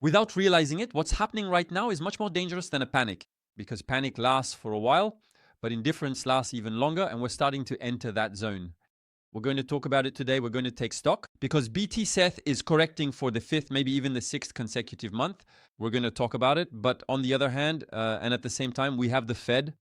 Without realizing it, what's happening right now is much more dangerous than a panic, because panic lasts for a while, but indifference lasts even longer, and we're starting to enter that zone. We're going to talk about it today. We're going to take stock because BTSETH is correcting for the fifth, maybe even the sixth consecutive month. We're going to talk about it. But on the other hand, and at the same time, we have the Fed.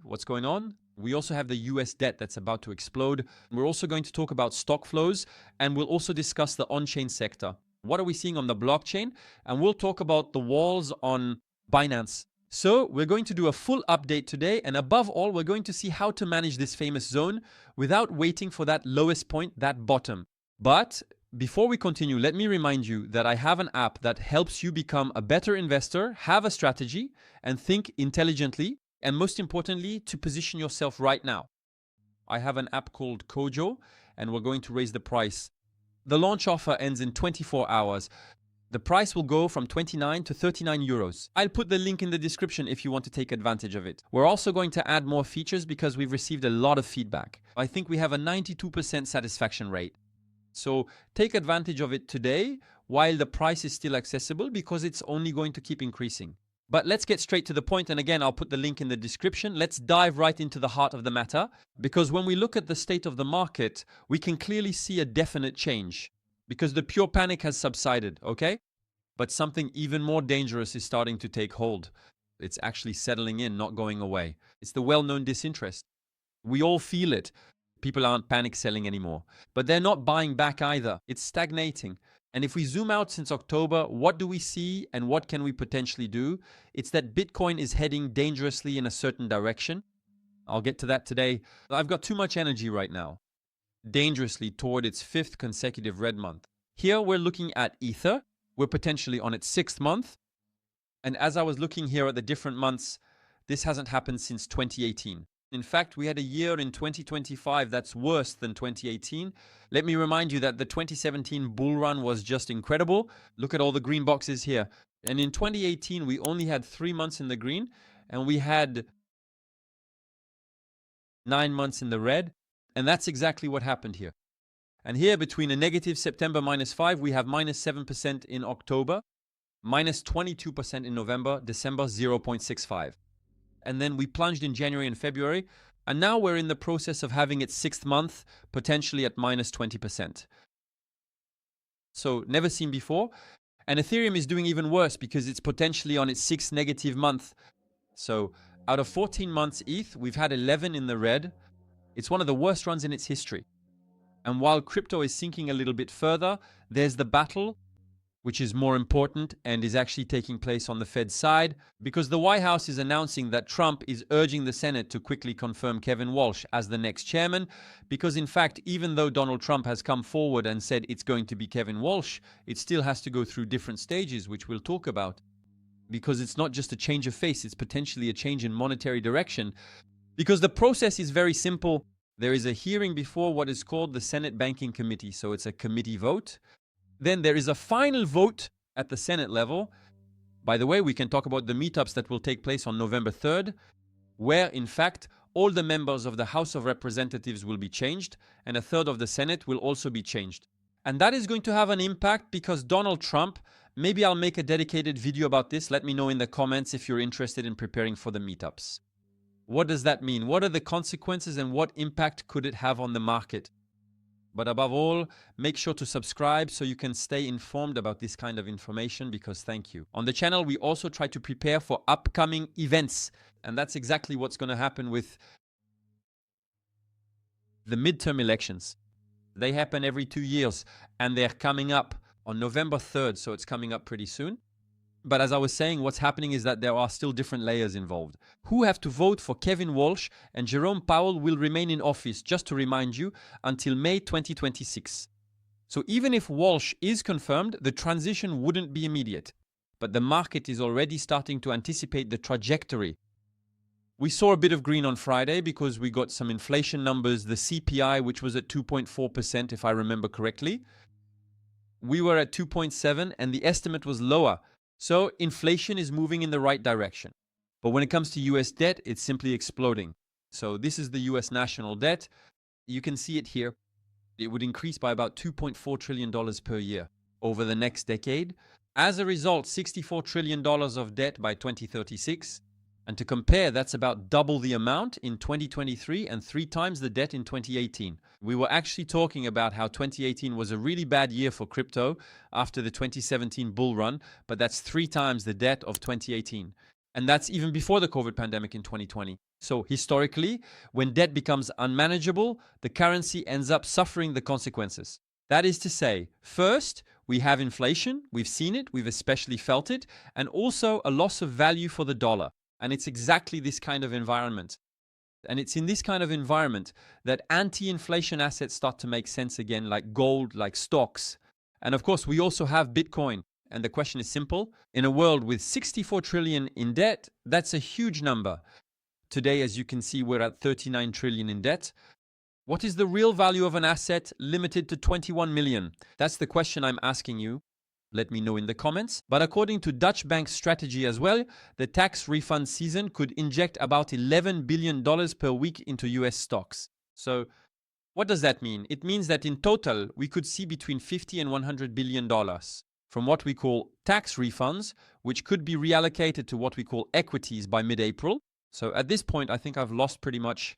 What's going on? We also have the US debt that's about to explode. We're also going to talk about stock flows, and we'll also discuss the on-chain sector. What are we seeing on the blockchain? And we'll talk about the walls on Binance. So we're going to do a full update today, and above all, we're going to see how to manage this famous zone without waiting for that lowest point, that bottom. But before we continue, let me remind you that I have an app that helps you become a better investor, have a strategy, and think intelligently, and most importantly, to position yourself right now. I have an app called Kojo, and we're going to raise the price. The launch offer ends in 24 hours. The price will go from 29 to 39 euros. I'll put the link in the description if you want to take advantage of it. We're also going to add more features because we've received a lot of feedback. I think we have a 92% satisfaction rate. So take advantage of it today while the price is still accessible, because it's only going to keep increasing. But let's get straight to the point, and again, I'll put the link in the description. Let's dive right into the heart of the matter, because when we look at the state of the market, we can clearly see a definite change, because the pure panic has subsided, okay? But something even more dangerous is starting to take hold. It's actually settling in, not going away. It's the well-known disinterest. We all feel it. People aren't panic selling anymore, but they're not buying back either. It's stagnating. And if we zoom out since October, what do we see and what can we potentially do? It's that Bitcoin is heading dangerously in a certain direction. I'll get to that today. I've got too much energy right now. Dangerously toward its fifth consecutive red month. Here we're looking at Ether. We're potentially on its sixth month. And as I was looking here at the different months, this hasn't happened since 2018. In fact, we had a year in 2025 that's worse than 2018. Let me remind you that the 2017 bull run was just incredible. Look at all the green boxes here. And in 2018, we only had 3 months in the green, and we had 9 months in the red. And that's exactly what happened here. And here, between a negative September -5, we have -7% in October, -22% in November, December 0.65. And then we plunged in January and February, and now we're in the process of having its sixth month, potentially at -20%. So never seen before. And Ethereum is doing even worse because it's potentially on its sixth negative month. So out of 14 months ETH, we've had 11 in the red. It's one of the worst runs in its history. And while crypto is sinking a little bit further, there's the battle, which is more important and is actually taking place on the Fed side, because the White House is announcing that Trump is urging the Senate to quickly confirm Kevin Walsh as the next chairman, because in fact, even though Donald Trump has come forward and said it's going to be Kevin Walsh, it still has to go through different stages, which we'll talk about, because it's not just a change of face, it's potentially a change in monetary direction, because the process is very simple. There is a hearing before what is called the Senate Banking Committee, so it's a committee vote. Then there is a final vote at the Senate level. By the way, we can talk about the meetups that will take place on November 3rd, where in fact all the members of the House of Representatives will be changed, and a third of the Senate will also be changed. And that is going to have an impact because Donald Trump, maybe I'll make a dedicated video about this. Let me know in the comments if you're interested in preparing for the meetups. What does that mean? What are the consequences and what impact could it have on the market? But above all, make sure to subscribe so you can stay informed about this kind of information, because thank you. On the channel, we also try to prepare for upcoming events. And that's exactly what's going to happen with the midterm elections. They happen every 2 years and they're coming up on November 3rd. So it's coming up pretty soon. But as I was saying, what's happening is that there are still different layers involved. Who have to vote for Kevin Walsh, and Jerome Powell will remain in office, just to remind you, until May 2026. So even if Walsh is confirmed, the transition wouldn't be immediate. But the market is already starting to anticipate the trajectory. We saw a bit of green on Friday because we got some inflation numbers, the CPI, which was at 2.4%, if I remember correctly. We were at 2.7 and the estimate was lower. So inflation is moving in the right direction. But when it comes to US debt, it's simply exploding. So this is the US national debt. You can see it here. It would increase by about $2.4 trillion per year over the next decade. As a result, $64 trillion of debt by 2036. And to compare, that's about double the amount in 2023 and 3 times the debt in 2018. We were actually talking about how 2018 was a really bad year for crypto after the 2017 bull run, but that's 3 times the debt of 2018. And that's even before the COVID pandemic in 2020. So historically, when debt becomes unmanageable, the currency ends up suffering the consequences. That is to say, first, we have inflation, we've seen it, we've especially felt it, and also a loss of value for the dollar. And it's exactly this kind of environment. And it's in this kind of environment that anti-inflation assets start to make sense again, like gold, like stocks. And of course, we also have Bitcoin. And the question is simple. In a world with 64 trillion in debt, that's a huge number. Today, as you can see, we're at 39 trillion in debt. What is the real value of an asset limited to 21 million? That's the question I'm asking you. Let me know in the comments. But according to Dutch Bank's strategy as well, the tax refund season could inject about $11 billion per week into US stocks. So what does that mean? It means that in total, we could see between $50 and $100 billion from what we call tax refunds, which could be reallocated to what we call equities by mid-April. So at this point, I think I've lost pretty much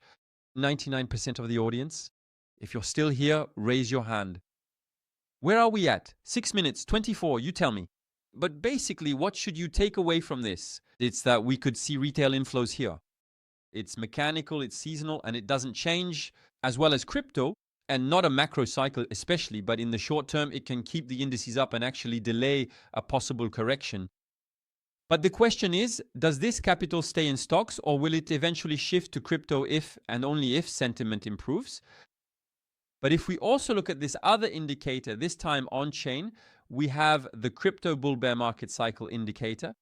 99% of the audience. If you're still here, raise your hand. Where are we at? 6 minutes, 24, you tell me. But basically, what should you take away from this? It's that we could see retail inflows here. It's mechanical, it's seasonal, and it doesn't change, as well as crypto, and not a macro cycle especially, but in the short term, it can keep the indices up and actually delay a possible correction. But the question is, does this capital stay in stocks, or will it eventually shift to crypto if and only if sentiment improves? But if we also look at this other indicator, this time on-chain, we have the crypto bull bear market cycle indicator,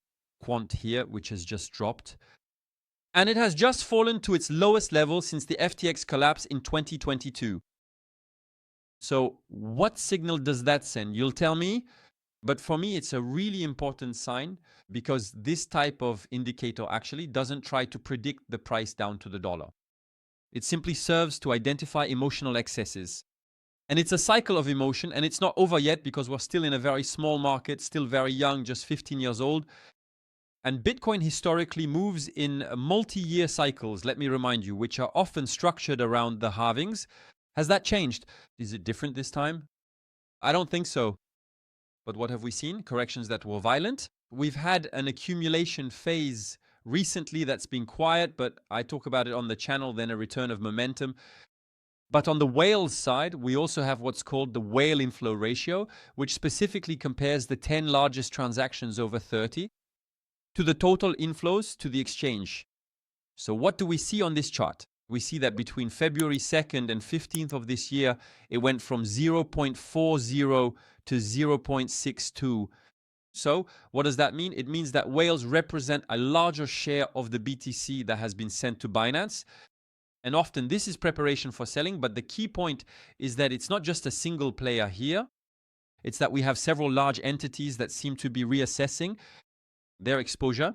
Quant here, which has just dropped. And it has just fallen to its lowest level since the FTX collapse in 2022. So what signal does that send? You'll tell me. But for me, it's a really important sign because this type of indicator actually doesn't try to predict the price down to the dollar. It simply serves to identify emotional excesses. And it's a cycle of emotion, and it's not over yet because we're still in a very small market, still very young, just 15 years old. And Bitcoin historically moves in multi-year cycles, let me remind you, which are often structured around the halvings. Has that changed? Is it different this time? I don't think so. But what have we seen? Corrections that were violent. We've had an accumulation phase recently that's been quiet, but I talk about it on the channel, then a return of momentum. But on the whales side, we also have what's called the whale inflow ratio, which specifically compares the 10 largest transactions over 30 to the total inflows to the exchange. So what do we see on this chart? We see that between February 2nd and 15th of this year, it went from 0.40 to 0.62. So what does that mean? It means that whales represent a larger share of the BTC that has been sent to Binance. And often this is preparation for selling, but the key point is that it's not just a single player here. It's that we have several large entities that seem to be reassessing their exposure.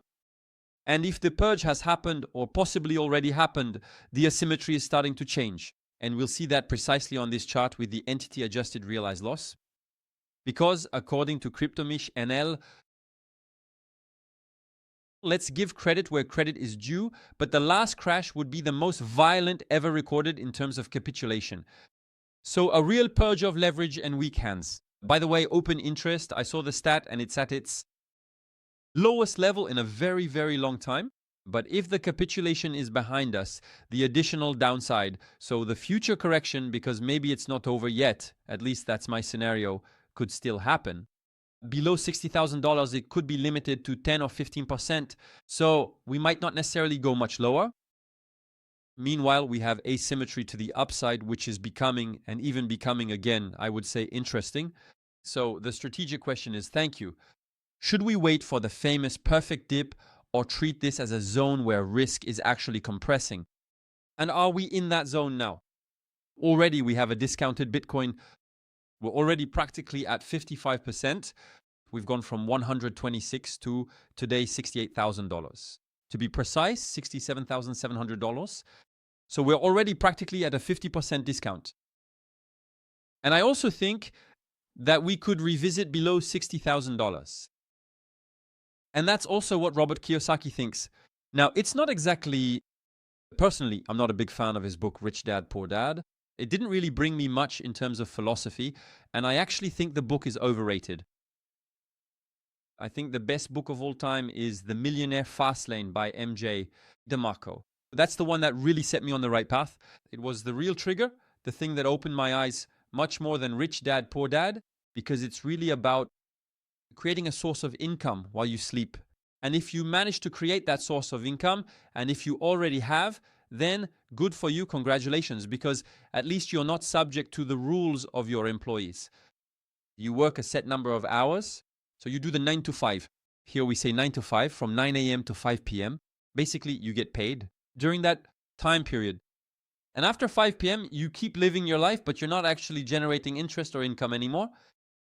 And if the purge has happened or possibly already happened, the asymmetry is starting to change. And we'll see that precisely on this chart with the entity adjusted realized loss. Because according to Cryptomish NL, let's give credit where credit is due, but the last crash would be the most violent ever recorded in terms of capitulation. So a real purge of leverage and weak hands. By the way, open interest, I saw the stat and it's at its lowest level in a very, very long time. But if the capitulation is behind us, the additional downside, so the future correction, because maybe it's not over yet, at least that's my scenario, could still happen. Below $60,000, it could be limited to 10 or 15%. So we might not necessarily go much lower. Meanwhile, we have asymmetry to the upside, which is becoming, and even becoming again, I would say, interesting. So the strategic question is, thank you. Should we wait for the famous perfect dip or treat this as a zone where risk is actually compressing? And are we in that zone now? Already we have a discounted Bitcoin. We're already practically at 55%. We've gone from 126 to today $68,000. To be precise, $67,700. So we're already practically at a 50% discount. And I also think that we could revisit below $60,000. And that's also what Robert Kiyosaki thinks. Now, it's not exactly, personally, I'm not a big fan of his book, Rich Dad, Poor Dad. It didn't really bring me much in terms of philosophy, and I actually think the book is overrated. I think the best book of all time is The Millionaire Fastlane by MJ DeMarco. That's the one that really set me on the right path. It was the real trigger, the thing that opened my eyes much more than Rich Dad, Poor Dad, because it's really about creating a source of income while you sleep. And if you manage to create that source of income, and if you already have, then good for you, congratulations, because at least you're not subject to the rules of your employees. You work a set number of hours, so you do the 9 to 5. Here we say 9 to 5, from 9 a.m. to 5 p.m. Basically, you get paid during that time period. And after 5 p.m., you keep living your life, but you're not actually generating interest or income anymore.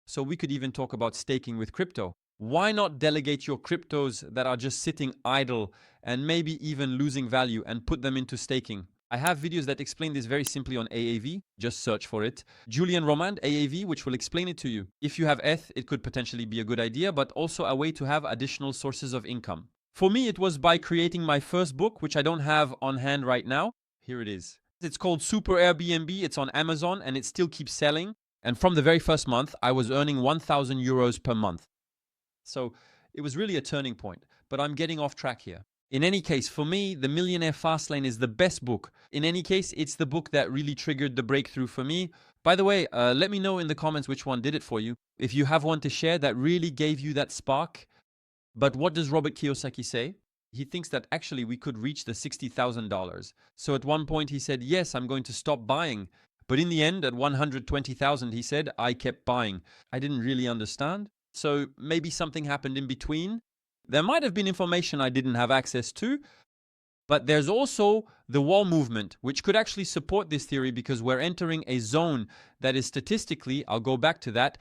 So we could even talk about staking with crypto. Why not delegate your cryptos that are just sitting idle and maybe even losing value and put them into staking? I have videos that explain this very simply on AAV. Just search for it. Julian Romand, AAV, which will explain it to you. If you have ETH, it could potentially be a good idea, but also a way to have additional sources of income. For me, it was by creating my first book, which I don't have on hand right now. Here it is. It's called Super Airbnb. It's on Amazon and it still keeps selling. And from the very first month, I was earning 1,000 euros per month. So it was really a turning point, but I'm getting off track here. In any case, for me, The Millionaire Fastlane is the best book. In any case, it's the book that really triggered the breakthrough for me. By the way, let me know in the comments which one did it for you. If you have one to share that really gave you that spark. But what does Robert Kiyosaki say? He thinks that actually we could reach the $60,000. So at one point he said, yes, I'm going to stop buying. But in the end, at 120,000, he said, I kept buying. I didn't really understand. So maybe something happened in between. There might have been information I didn't have access to, but there's also the wall movement, which could actually support this theory because we're entering a zone that is statistically, I'll go back to that,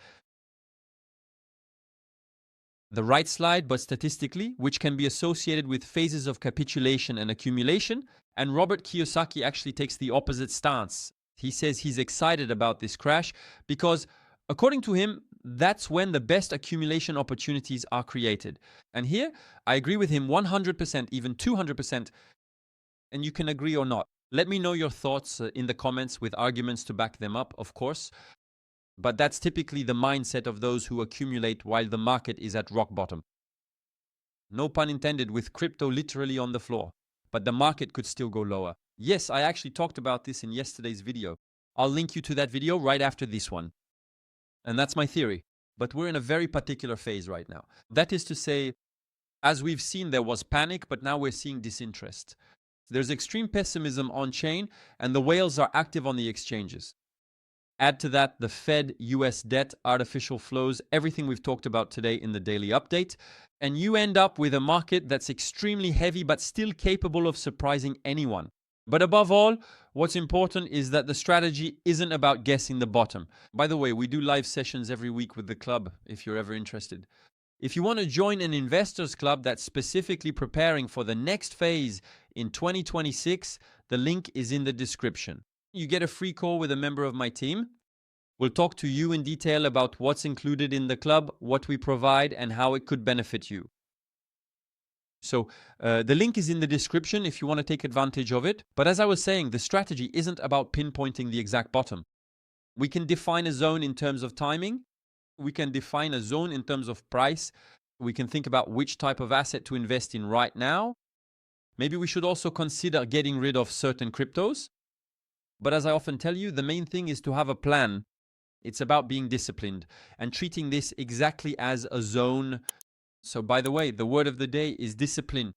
the right slide, but statistically, which can be associated with phases of capitulation and accumulation. And Robert Kiyosaki actually takes the opposite stance. He says he's excited about this crash because, according to him, that's when the best accumulation opportunities are created. And here, I agree with him 100%, even 200%. And you can agree or not. Let me know your thoughts in the comments with arguments to back them up, of course. But that's typically the mindset of those who accumulate while the market is at rock bottom. No pun intended, with crypto literally on the floor. But the market could still go lower. Yes, I actually talked about this in yesterday's video. I'll link you to that video right after this one. And that's my theory. But we're in a very particular phase right now. That is to say, as we've seen, there was panic, but now we're seeing disinterest. There's extreme pessimism on chain, and the whales are active on the exchanges. Add to that the Fed, US debt, artificial flows, everything we've talked about today in the daily update. And you end up with a market that's extremely heavy, but still capable of surprising anyone. But above all, what's important is that the strategy isn't about guessing the bottom. By the way, we do live sessions every week with the club, if you're ever interested. If you want to join an investors club that's specifically preparing for the next phase in 2026, the link is in the description. You get a free call with a member of my team. We'll talk to you in detail about what's included in the club, what we provide, and how it could benefit you. So the link is in the description if you want to take advantage of it. But as I was saying, the strategy isn't about pinpointing the exact bottom. We can define a zone in terms of timing. We can define a zone in terms of price. We can think about which type of asset to invest in right now. Maybe we should also consider getting rid of certain cryptos. But as I often tell you, the main thing is to have a plan. It's about being disciplined and treating this exactly as a zone. So by the way, the word of the day is discipline.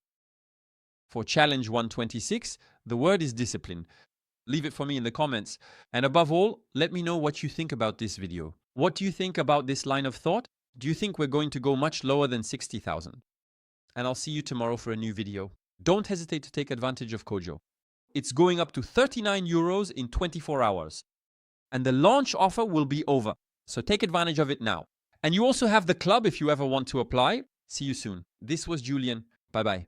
For Challenge 126, the word is discipline. Leave it for me in the comments. And above all, let me know what you think about this video. What do you think about this line of thought? Do you think we're going to go much lower than 60,000? And I'll see you tomorrow for a new video. Don't hesitate to take advantage of Kojo. It's going up to 39 euros in 24 hours. And the launch offer will be over. So take advantage of it now. And you also have the club if you ever want to apply. See you soon. This was Julian. Bye-bye.